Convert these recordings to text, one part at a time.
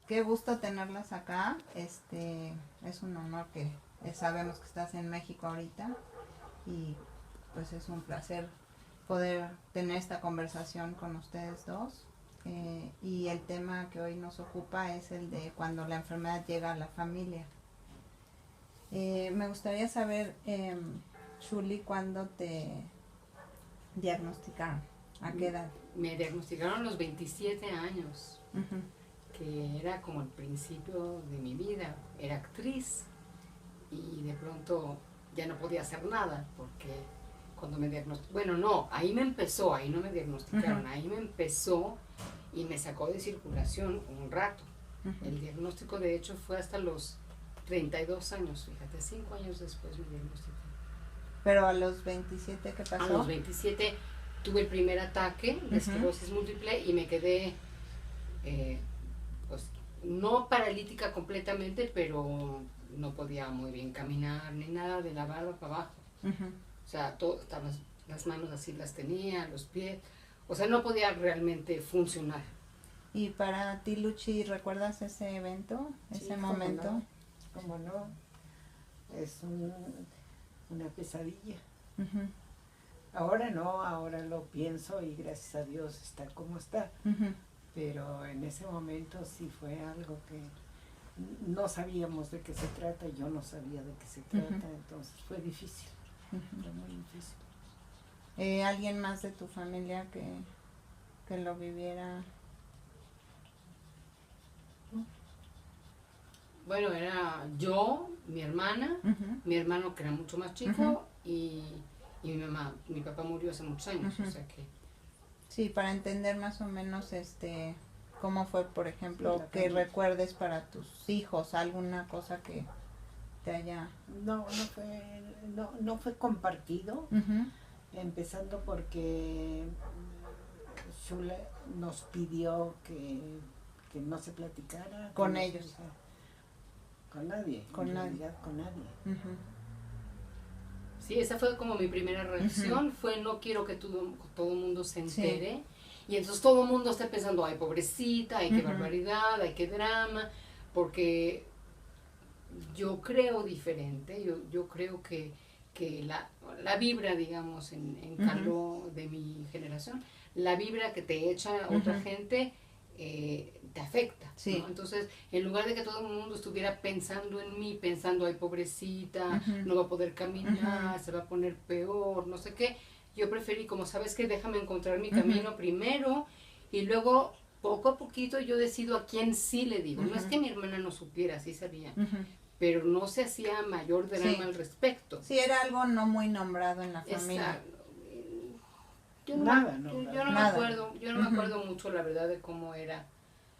qué gusto tenerlas acá. Es un honor que sabemos que estás en México ahorita y pues es un placer poder tener esta conversación con ustedes dos. Y el tema que hoy nos ocupa es el de cuando la enfermedad llega a la familia. Me gustaría saber, Shuli, ¿cuándo te diagnosticaron? ¿A qué edad? Me diagnosticaron a los 27 años, Uh-huh. que era como el principio de mi vida. Era actriz y de pronto ya no podía hacer nada porque cuando me diagnosticaron, bueno, no, ahí me empezó, ahí no me diagnosticaron, ahí me empezó y me sacó de circulación un rato. El diagnóstico de hecho fue hasta los 32 años, fíjate, 5 años después me diagnosticaron. Pero a los 27, ¿qué pasó? A los 27 tuve el primer ataque de esclerosis múltiple y me quedé, pues, no paralítica completamente, pero no podía muy bien caminar ni nada, de la barba para abajo. O sea, las manos así las tenía, los pies, o sea, no podía realmente funcionar. ¿Y para ti, Luchi, recuerdas ese evento, ese momento? Cómo no, es una pesadilla. Ahora no, ahora lo pienso y gracias a Dios está como está. Pero en ese momento sí fue algo que no sabíamos de qué se trata, yo no sabía de qué se trata, entonces fue difícil, fue muy difícil. ¿Alguien más de tu familia que lo viviera? Bueno, era yo, mi hermana, mi hermano que era mucho más chico y mi mamá. Mi papá murió hace muchos años, o sea que... Sí, para entender más o menos cómo fue, por ejemplo, que recuerdes para tus hijos, alguna cosa que te haya... No fue compartido, empezando porque Shula nos pidió que no se platicara. Con ellos. Con nadie. Con nadie. Sí, esa fue como mi primera reacción, fue no quiero que todo el mundo se entere. Sí. Y entonces todo el mundo está pensando, ay, pobrecita, ay, qué barbaridad, ay, qué drama, porque yo creo diferente, yo creo que la vibra, digamos, en calor de mi generación, la vibra que te echa otra gente, te afecta, sí. ¿no? Entonces, en lugar de que todo el mundo estuviera pensando en mí, pensando, ay, pobrecita, no va a poder caminar, se va a poner peor, no sé qué, yo preferí, como sabes que déjame encontrar mi camino primero y luego, poco a poquito, yo decido a quién sí le digo. No es que mi hermana no supiera, sí sabía, pero no se hacía mayor drama al respecto. Sí, era algo no muy nombrado en la familia. Exacto. Yo no me acuerdo mucho, la verdad, de cómo era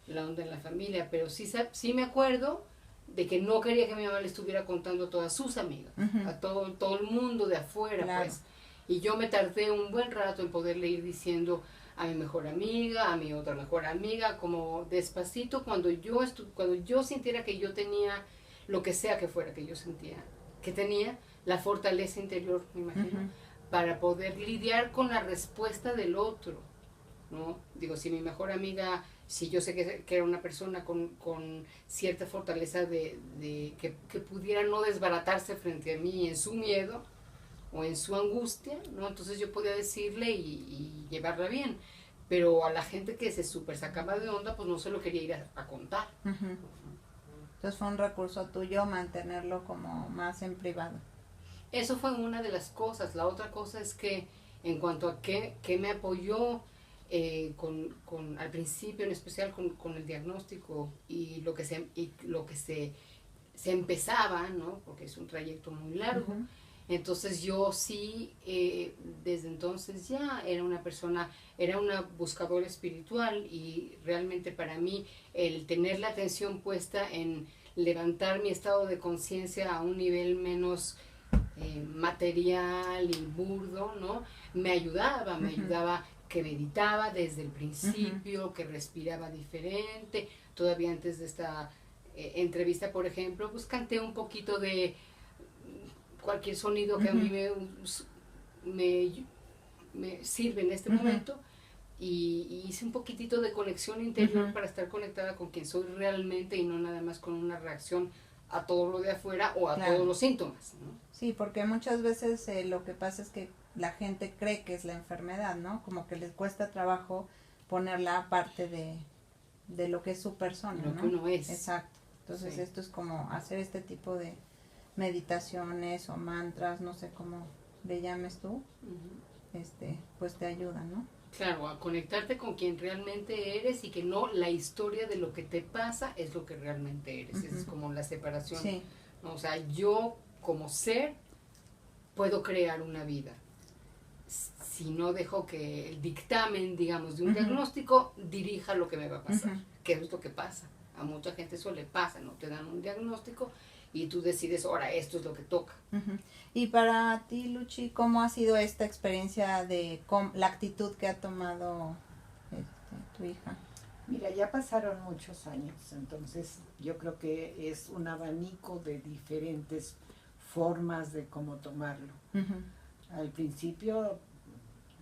la onda en la familia, pero sí me acuerdo de que no quería que mi mamá le estuviera contando a todas sus amigas, a todo el mundo de afuera, claro. Pues. Y yo me tardé un buen rato en poderle ir diciendo a mi mejor amiga, a mi otra mejor amiga, como despacito, cuando yo sintiera que yo tenía lo que sea que fuera que yo sentía, que tenía la fortaleza interior, me imagino, para poder lidiar con la respuesta del otro, ¿no? Digo, si mi mejor amiga, si yo sé que era una persona con cierta fortaleza que pudiera no desbaratarse frente a mí en su miedo o en su angustia, ¿no? Entonces yo podía decirle y llevarla bien, pero a la gente que se súper sacaba de onda, pues no se lo quería ir a contar. Entonces fue un recurso tuyo mantenerlo como más en privado. Eso fue una de las cosas. La otra cosa es que en cuanto a qué me apoyó al principio, en especial con el diagnóstico y lo que se empezaba, ¿no? Porque es un trayecto muy largo. Entonces yo sí, desde entonces ya era una buscadora espiritual y realmente para mí el tener la atención puesta en levantar mi estado de conciencia a un nivel menos material y burdo, ¿no? Me ayudaba que meditaba desde el principio, que respiraba diferente. Todavía antes de esta entrevista, por ejemplo, pues canté un poquito de cualquier sonido que a mí me sirve en este momento y hice un poquitito de conexión interior para estar conectada con quien soy realmente y no nada más con una reacción a todo lo de afuera o a todos los síntomas, ¿no? Sí, porque muchas veces lo que pasa es que la gente cree que es la enfermedad, ¿no? Como que les cuesta trabajo ponerla aparte de lo que es su persona, lo ¿no? que uno es. Exacto. Entonces esto es como hacer este tipo de meditaciones o mantras, no sé cómo le llames tú, pues te ayuda, ¿no? Claro, a conectarte con quien realmente eres y que no la historia de lo que te pasa es lo que realmente eres. Esa es como la separación. Sí. ¿No? O sea, yo como ser puedo crear una vida. Si no dejo que el dictamen, digamos, de un diagnóstico dirija lo que me va a pasar, que es lo que pasa. A mucha gente eso le pasa, no te dan un diagnóstico y tú decides, ahora esto es lo que toca. Y para ti, Luchi, ¿cómo ha sido esta experiencia de la actitud que ha tomado tu hija? Mira, ya pasaron muchos años, entonces yo creo que es un abanico de diferentes formas de cómo tomarlo. Al principio,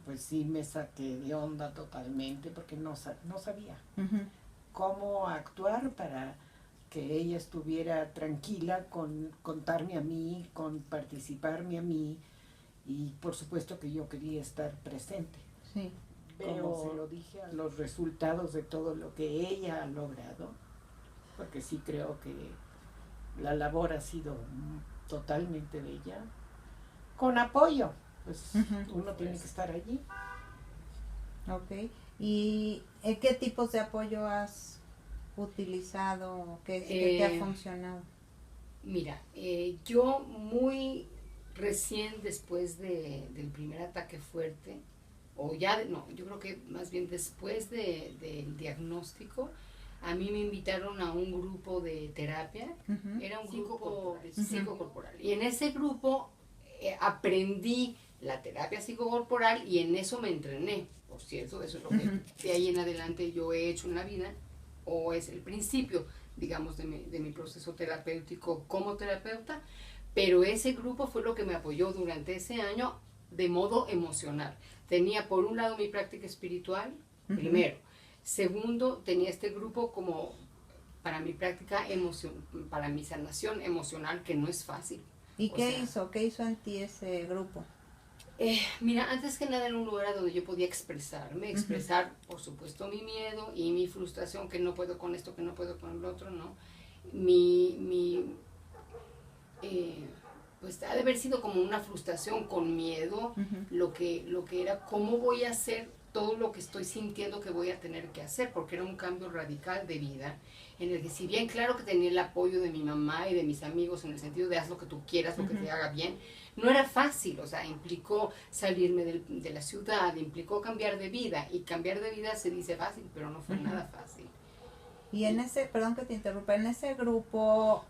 pues sí me saqué de onda totalmente porque no sabía cómo actuar para que ella estuviera tranquila con contarme a mí, con participarme a mí, y por supuesto que yo quería estar presente. Sí. Como se lo dije, a los resultados de todo lo que ella ha logrado, porque sí creo que la labor ha sido totalmente bella, con apoyo, pues uno tiene que estar allí. Ok, ¿y qué tipos de apoyo has utilizado, que te ha funcionado? Mira, yo muy recién después del primer ataque fuerte, o ya, yo creo que más bien después del diagnóstico, a mí me invitaron a un grupo de terapia, era un grupo psicocorporal, y en ese grupo aprendí la terapia psicocorporal y en eso me entrené. Por cierto, eso es lo que de ahí en adelante yo he hecho en la vida, o es el principio, digamos, de mi proceso terapéutico como terapeuta, pero ese grupo fue lo que me apoyó durante ese año de modo emocional. Tenía por un lado mi práctica espiritual, primero. Segundo, tenía este grupo como para mi práctica para mi sanación emocional, que no es fácil. ¿Y qué hizo? ¿Qué hizo en ti ese grupo? Mira, antes que nada era un lugar donde yo podía expresarme, expresar, por supuesto, mi miedo y mi frustración, que no puedo con esto, que no puedo con el otro, ¿no? Pues ha de haber sido como una frustración con miedo, lo que era cómo voy a hacer todo lo que estoy sintiendo que voy a tener que hacer, porque era un cambio radical de vida, en el que si bien claro que tenía el apoyo de mi mamá y de mis amigos en el sentido de haz lo que tú quieras, lo que te haga bien, no era fácil, o sea, implicó salirme de la ciudad, implicó cambiar de vida, y cambiar de vida se dice fácil, pero no fue nada fácil. Y en perdón que te interrumpa, en ese grupo,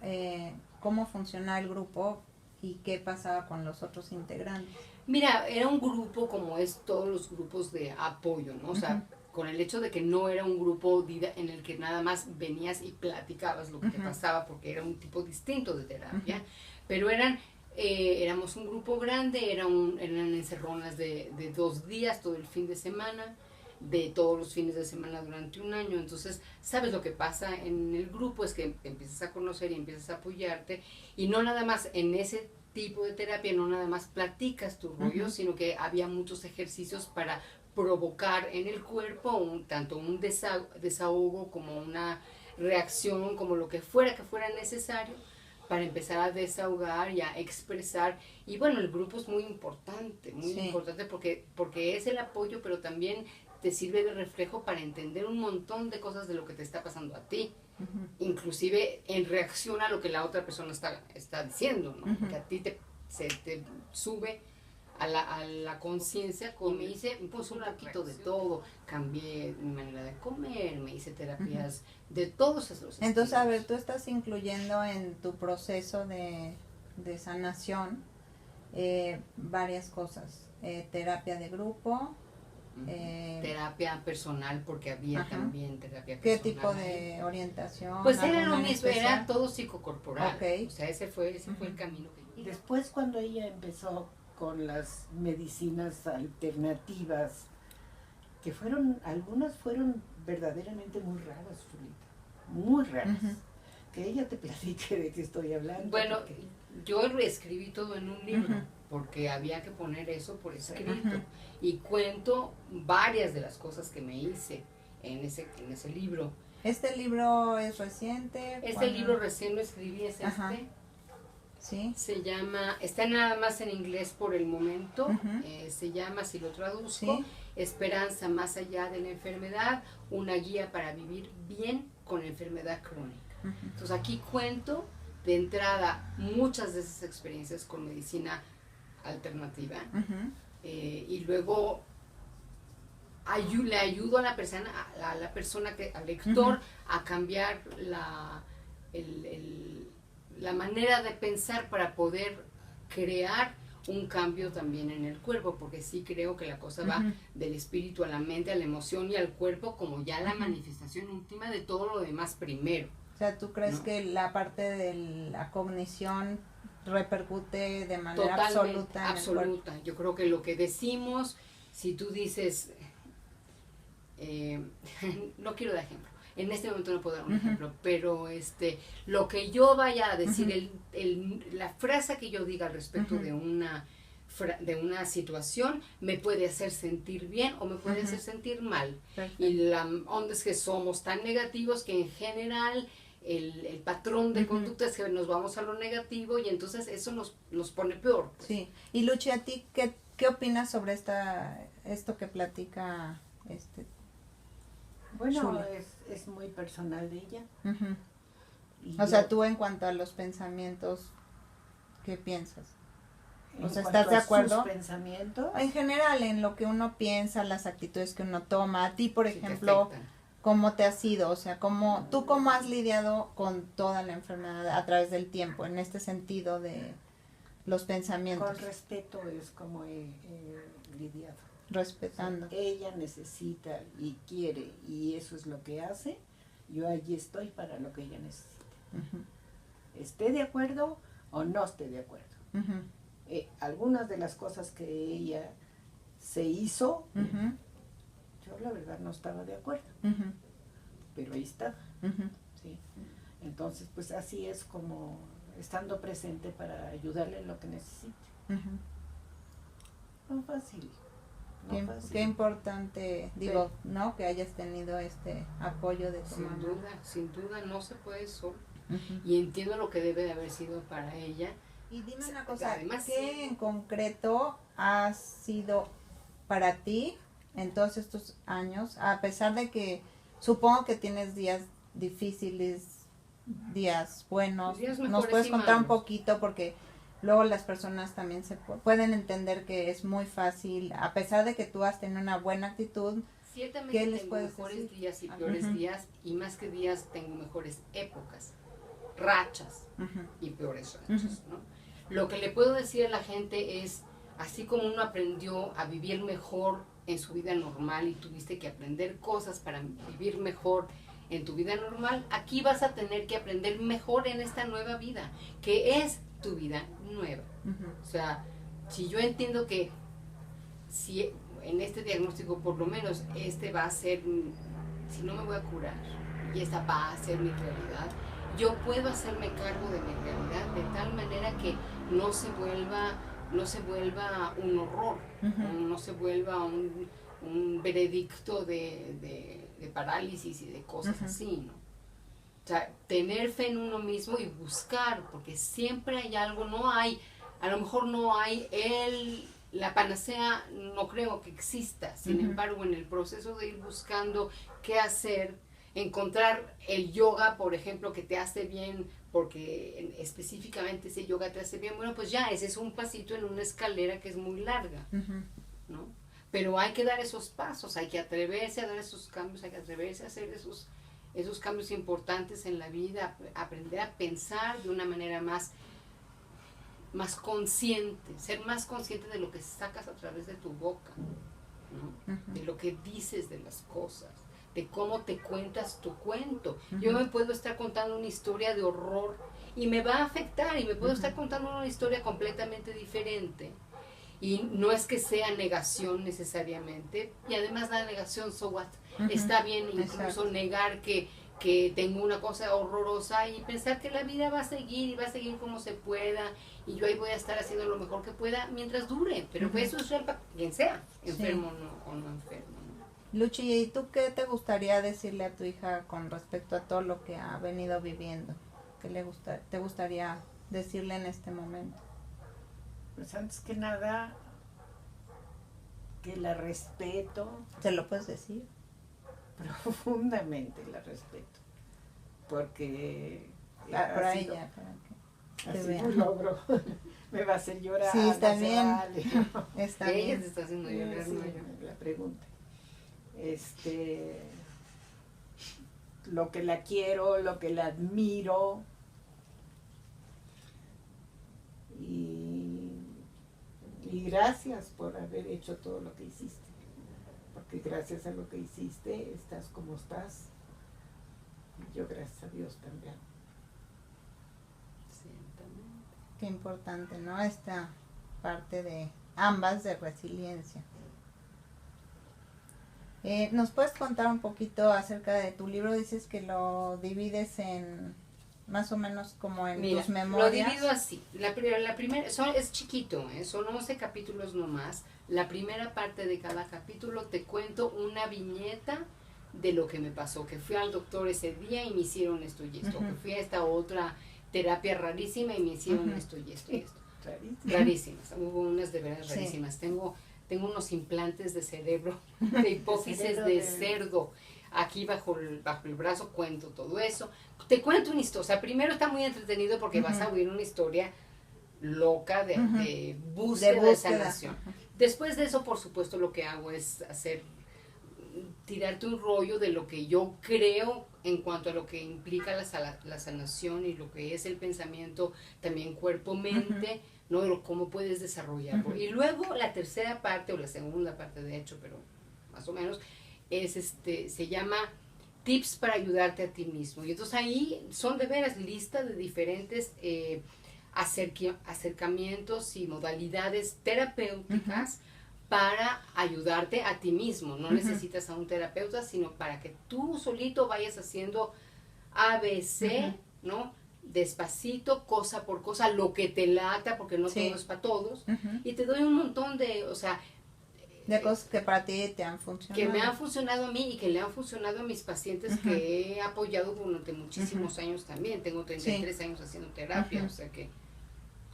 ¿cómo funcionaba el grupo y qué pasaba con los otros integrantes? Mira, era un grupo como es todos los grupos de apoyo, ¿no? O sea, con el hecho de que no era un grupo en el que nada más venías y platicabas lo que te pasaba, porque era un tipo distinto de terapia, pero éramos un grupo grande, eran encerronas de 2 días, todo el fin de semana, de todos los fines de semana durante un año. Entonces, ¿sabes lo que pasa en el grupo? Es que te empiezas a conocer y empiezas a apoyarte, y no nada más en ese tipo de terapia, no nada más platicas tu rollo, sino que había muchos ejercicios para provocar en el cuerpo tanto un desahogo como una reacción, como lo que fuera necesario para empezar a desahogar y a expresar. Y bueno, el grupo es muy importante porque es el apoyo, pero también te sirve de reflejo para entender un montón de cosas de lo que te está pasando a ti, inclusive en reacción a lo que la otra persona está diciendo, ¿no? Porque a ti se te sube a la conciencia, y me hice pues un poquito de todo, cambié mi manera de comer, me hice terapias de todos esos estilos. Entonces, a ver, tú estás incluyendo en tu proceso de sanación varias cosas, terapia de grupo, terapia personal, porque había también terapia personal. ¿Qué tipo de orientación? Pues era lo mismo, era todo psicocorporal. Okay. O sea, ese fue el camino que... Y después, cuando ella empezó con las medicinas alternativas, que algunas fueron verdaderamente muy raras, Julita, muy raras. Que ella te platique de qué estoy hablando. Bueno, yo lo escribí todo en un libro, porque había que poner eso por escrito, y cuento varias de las cosas que me hice en ese libro. ¿Este libro es reciente? Este libro recién lo escribí, es ¿Sí? Se llama, está nada más en inglés por el momento, se llama, si lo traduzco, Esperanza más allá de la enfermedad, una guía para vivir bien con enfermedad crónica. Entonces aquí cuento de entrada muchas de esas experiencias con medicina alternativa, y luego le ayudo a la persona, al lector, a cambiar la manera de pensar para poder crear un cambio también en el cuerpo, porque sí creo que la cosa va del espíritu a la mente, a la emoción y al cuerpo como ya la manifestación última de todo lo demás primero. O sea, ¿tú crees que la parte de la cognición repercute de manera totalmente, absoluta en el cuerpo? Yo creo que lo que decimos, si tú dices, no quiero dar ejemplo, en este momento no puedo dar un ejemplo, pero lo que yo vaya a decir, la frase que yo diga al respecto de una situación me puede hacer sentir bien o me puede hacer sentir mal. Perfecto. Y la onda es que somos tan negativos que en general el patrón de conducta es que nos vamos a lo negativo y entonces eso nos pone peor. Pues. Sí. Y Luchi, ¿a ti qué opinas sobre esto que platica Bueno, es muy personal de ella. O sea, tú en cuanto a los pensamientos, ¿qué piensas? O sea, ¿estás de acuerdo? ¿Sus pensamientos? En general, en lo que uno piensa, las actitudes que uno toma. A ti, por ejemplo, ¿cómo te has ido? O sea, ¿tú cómo has lidiado con toda la enfermedad a través del tiempo, en este sentido de los pensamientos? Con respeto es como he lidiado. Respetando. O sea, ella necesita y quiere y eso es lo que hace. Yo allí estoy para lo que ella necesita. Esté de acuerdo o no esté de acuerdo. Algunas de las cosas que ella se hizo, yo la verdad no estaba de acuerdo, pero ahí estaba. ¿Sí? Entonces, pues así es como estando presente para ayudarle en lo que necesite. No fácil. Qué importante, digo, ¿no? Que hayas tenido este apoyo de tu mamá. Sin duda, no se puede solo. Y entiendo lo que debe de haber sido para ella. Y dime una cosa, además, ¿qué en concreto ha sido para ti en todos estos años? A pesar de que supongo que tienes días difíciles, días buenos, ¿nos puedes contar un poquito? Porque luego las personas también pueden entender que es muy fácil, a pesar de que tú has tenido una buena actitud. Ciertamente ¿qué les puedes mejores decir? Días y peores días, y más que días tengo mejores épocas, rachas y peores rachas, ¿no? Lo que le puedo decir a la gente es, así como uno aprendió a vivir mejor en su vida normal y tuviste que aprender cosas para vivir mejor en tu vida normal, aquí vas a tener que aprender mejor en esta nueva vida, que es tu vida nueva. O sea, si yo entiendo que si en este diagnóstico por lo menos va a ser, si no me voy a curar y esta va a ser mi realidad, yo puedo hacerme cargo de mi realidad de tal manera que no se vuelva un horror, no se vuelva un veredicto de parálisis y de cosas así, ¿no? O sea, tener fe en uno mismo y buscar, porque siempre hay algo, a lo mejor no hay la panacea, no creo que exista. Sin embargo, en el proceso de ir buscando qué hacer, encontrar el yoga, por ejemplo, que te hace bien, porque específicamente ese yoga te hace bien, bueno, pues ya, ese es un pasito en una escalera que es muy larga, ¿no? Pero hay que dar esos pasos, hay que atreverse a dar esos cambios, hay que atreverse a hacer esos cambios importantes en la vida, aprender a pensar de una manera más consciente, ser más consciente de lo que sacas a través de tu boca, ¿no? De lo que dices de las cosas, de cómo te cuentas tu cuento. Yo me puedo estar contando una historia de horror y me va a afectar, y me puedo estar contando una historia completamente diferente Y no es que sea negación necesariamente, y además la negación, so what, está bien incluso negar que tengo una cosa horrorosa y pensar que la vida va a seguir y va a seguir como se pueda y yo ahí voy a estar haciendo lo mejor que pueda mientras dure, pero pues eso es real para quien sea, enfermo o no enfermo. ¿No? Luchi, ¿y tú qué te gustaría decirle a tu hija con respecto a todo lo que ha venido viviendo? ¿Qué te gustaría decirle en este momento? Pues antes que nada, que la respeto. ¿Se lo puedes decir? Profundamente la respeto, porque para ella, para que así no logro, me va a hacer llorar. Sí, está bien. Vale. Está ella bien. te está haciendo llorar, Sí, no yo. la pregunta. Lo que la quiero, lo que la admiro, y gracias por haber hecho todo lo que hiciste. Porque gracias a lo que hiciste, estás como estás. Y yo, gracias a Dios, también. Sí, también. Qué importante, ¿no? Esta parte de ambas de resiliencia. ¿Nos puedes contar un poquito acerca de tu libro? Dices que lo divides en más o menos como en tus memorias. Lo divido así. La primera es chiquito, son 11 capítulos nomás. La primera parte de cada capítulo te cuento una viñeta de lo que me pasó, que fui al doctor ese día y me hicieron esto y esto, que fui a esta otra terapia rarísima y me hicieron esto y esto y esto. Rarísimas, hubo unas de veras rarísimas. Sí. Tengo unos implantes de cerebro, de hipófisis de cerdo. Aquí bajo el brazo cuento todo eso. Te cuento una historia. O sea, primero está muy entretenido porque vas a oír una historia loca de búsqueda de sanación. Después de eso, por supuesto, lo que hago es tirarte un rollo de lo que yo creo en cuanto a lo que implica la sanación y lo que es el pensamiento, también cuerpo-mente, ¿no? De cómo puedes desarrollarlo. Y luego la tercera parte, o la segunda parte de hecho, pero más o menos, es se llama Tips para ayudarte a ti mismo. Y entonces ahí son de veras lista de diferentes acercamientos y modalidades terapéuticas para ayudarte a ti mismo. No necesitas a un terapeuta, sino para que tú solito vayas haciendo ABC, ¿no? Despacito, cosa por cosa, lo que te lata, porque no todo es para todos. Y te doy un montón de cosas que para ti te han funcionado. Que me han funcionado a mí y que le han funcionado a mis pacientes que he apoyado durante muchísimos años también. Tengo 33 años haciendo terapia, o sea que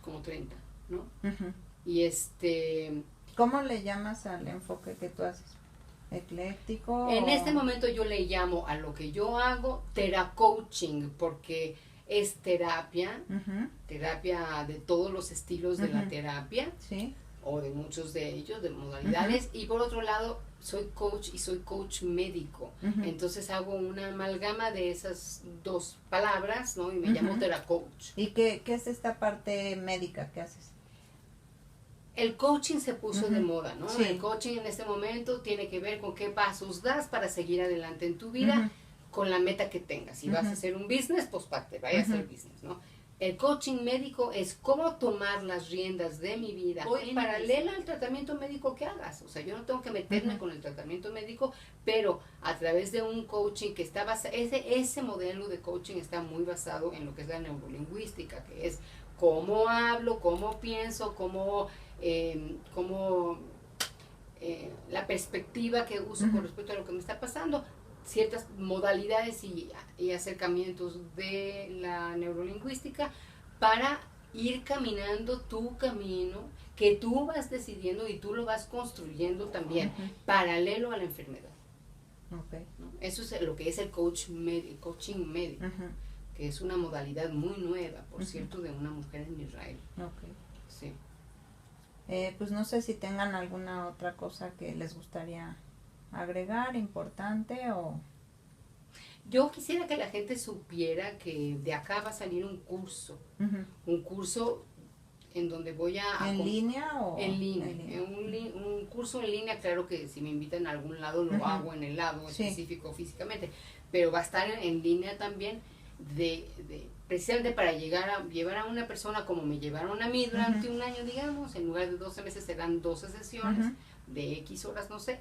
como 30, ¿no? Y ¿Cómo le llamas al enfoque que tú haces? ¿Ecléctico? En este momento yo le llamo a lo que yo hago teracoaching, porque es terapia, terapia de todos los estilos de la terapia, o de muchos de ellos, de modalidades, y por otro lado soy coach y soy coach médico, entonces hago una amalgama de esas dos palabras, ¿no? Y me llamo teracoach. ¿Y qué es esta parte médica que haces? El coaching se puso de moda, ¿no? El coaching en este momento tiene que ver con qué pasos das para seguir adelante en tu vida con la meta que tengas. Si vas a hacer un business, pues vaya a hacer business, ¿no? El coaching médico es cómo tomar las riendas de mi vida en paralela al tratamiento médico que hagas. O sea, yo no tengo que meterme con el tratamiento médico, pero a través de un coaching que está basado, ese modelo de coaching está muy basado en lo que es la neurolingüística, que es cómo hablo, cómo pienso, cómo la perspectiva que uso con respecto a lo que me está pasando, ciertas modalidades y acercamientos de la neurolingüística para ir caminando tu camino que tú vas decidiendo y tú lo vas construyendo también, paralelo a la enfermedad. ¿No? Eso es lo que es el coaching médico, que es una modalidad muy nueva, por cierto, de una mujer en Israel. Sí. Pues no sé si tengan alguna otra cosa que les gustaría agregar, importante o... Yo quisiera que la gente supiera que de acá va a salir un curso en donde voy a... ¿En línea o...? En línea, un curso en línea, claro que si me invitan a algún lado lo hago en el lado específico físicamente, pero va a estar en línea también precisamente para llevar a una persona como me llevaron a mí durante un año, digamos, en lugar de 12 meses serán 12 sesiones de X horas, no sé,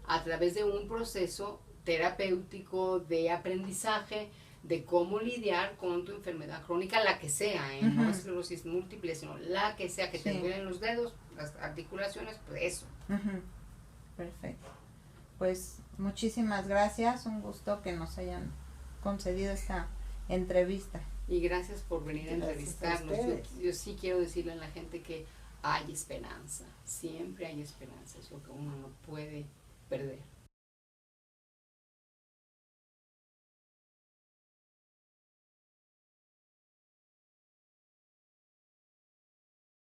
a través de un proceso terapéutico de aprendizaje de cómo lidiar con tu enfermedad crónica, la que sea, no esclerosis múltiple, sino la que sea, que te duelen los dedos, las articulaciones, pues eso. Perfecto. Pues muchísimas gracias, un gusto que nos hayan concedido esta entrevista. Y gracias por venir a entrevistarnos. Yo sí quiero decirle a la gente que hay esperanza, siempre hay esperanza, es lo que uno no puede